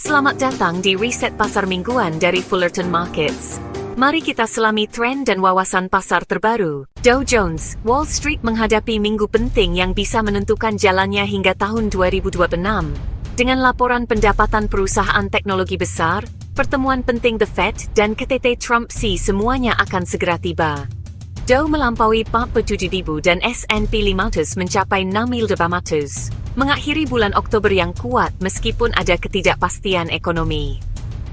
Selamat datang di Reset Pasar Mingguan dari Fullerton Markets. Mari kita selami tren dan wawasan pasar terbaru. Dow Jones, Wall Street menghadapi minggu penting yang bisa menentukan jalannya hingga tahun 2026. Dengan laporan pendapatan perusahaan teknologi besar, pertemuan penting The Fed, dan KTT Trump semuanya akan segera tiba. Dow melampaui 47.000 dan S&P 500 mencapai 6.400, mengakhiri bulan Oktober yang kuat meskipun ada ketidakpastian ekonomi.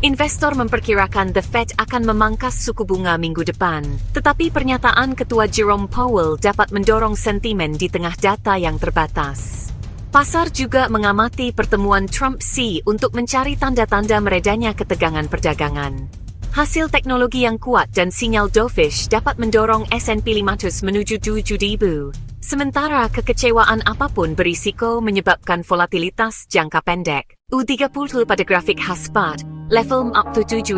Investor memperkirakan The Fed akan memangkas suku bunga minggu depan, tetapi pernyataan Ketua Jerome Powell dapat mendorong sentimen di tengah data yang terbatas. Pasar juga mengamati pertemuan Trump untuk mencari tanda-tanda meredanya ketegangan perdagangan. Hasil teknologi yang kuat dan sinyal dovish dapat mendorong S&P 500 menuju 7.000, sementara kekecewaan apapun berisiko menyebabkan volatilitas jangka pendek. U30 pada grafik Hotspot, level up to 7.000,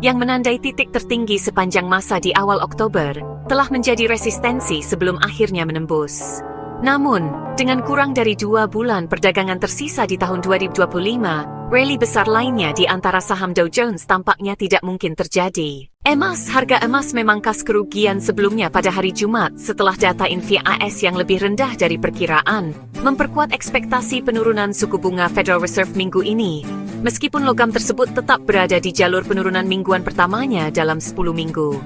yang menandai titik tertinggi sepanjang masa di awal Oktober, telah menjadi resistensi sebelum akhirnya menembus. Namun, dengan kurang dari 2 bulan perdagangan tersisa di tahun 2025, rally besar lainnya di antara saham Dow Jones tampaknya tidak mungkin terjadi. Harga emas memangkas kerugian sebelumnya pada hari Jumat setelah data inflasi AS yang lebih rendah dari perkiraan, memperkuat ekspektasi penurunan suku bunga Federal Reserve minggu ini, meskipun logam tersebut tetap berada di jalur penurunan mingguan pertamanya dalam 10 minggu.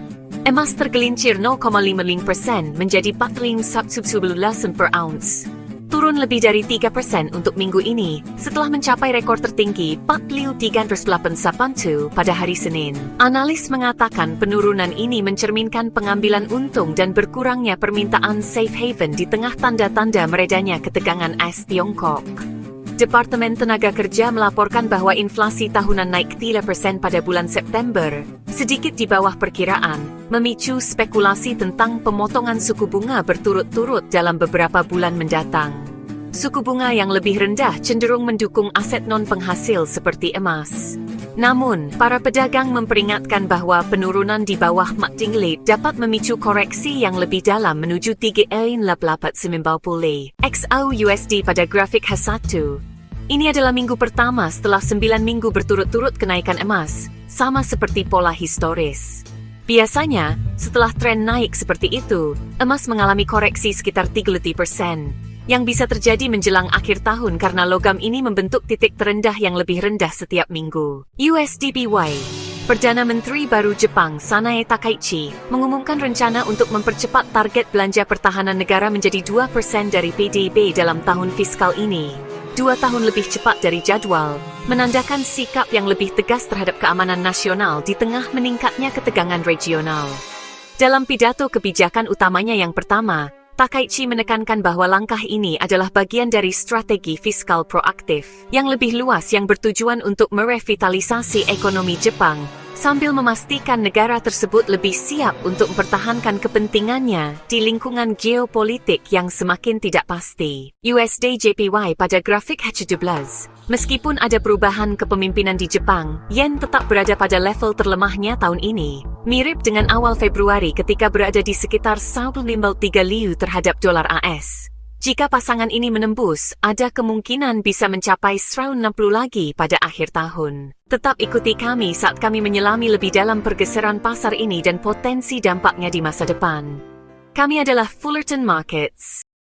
Emas tergelincir 0,55% menjadi 45,11 per ounce. Turun lebih dari 3% untuk minggu ini, setelah mencapai rekor tertinggi 43,81 pada hari Senin. Analis mengatakan penurunan ini mencerminkan pengambilan untung dan berkurangnya permintaan safe haven di tengah tanda-tanda meredanya ketegangan AS Tiongkok. Departemen Tenaga Kerja melaporkan bahwa inflasi tahunan naik 3% pada bulan September, sedikit di bawah perkiraan, memicu spekulasi tentang pemotongan suku bunga berturut-turut dalam beberapa bulan mendatang. Suku bunga yang lebih rendah cenderung mendukung aset non-penghasil seperti emas. Namun, para pedagang memperingatkan bahwa penurunan di bawah martingale dapat memicu koreksi yang lebih dalam menuju 3,890 XAU/USD pada grafik H1. Ini adalah minggu pertama setelah 9 minggu berturut-turut kenaikan emas, sama seperti pola historis. Biasanya, setelah tren naik seperti itu, emas mengalami koreksi sekitar 30%. Yang bisa terjadi menjelang akhir tahun karena logam ini membentuk titik terendah yang lebih rendah setiap minggu. USDPY, Perdana Menteri baru Jepang Sanae Takaichi mengumumkan rencana untuk mempercepat target belanja pertahanan negara menjadi 2% dari PDB dalam tahun fiskal ini. 2 tahun lebih cepat dari jadwal, menandakan sikap yang lebih tegas terhadap keamanan nasional di tengah meningkatnya ketegangan regional. Dalam pidato kebijakan utamanya yang pertama, Takaichi menekankan bahwa langkah ini adalah bagian dari strategi fiskal proaktif yang lebih luas yang bertujuan untuk merevitalisasi ekonomi Jepang, sambil memastikan negara tersebut lebih siap untuk mempertahankan kepentingannya di lingkungan geopolitik yang semakin tidak pasti. USD JPY pada grafik H12. Meskipun ada perubahan kepemimpinan di Jepang, yen tetap berada pada level terlemahnya tahun ini, mirip dengan awal Februari ketika berada di sekitar 153 liu terhadap dolar AS. Jika pasangan ini menembus, ada kemungkinan bisa mencapai 160 lagi pada akhir tahun. Tetap ikuti kami saat kami menyelami lebih dalam pergeseran pasar ini dan potensi dampaknya di masa depan. Kami adalah Fullerton Markets.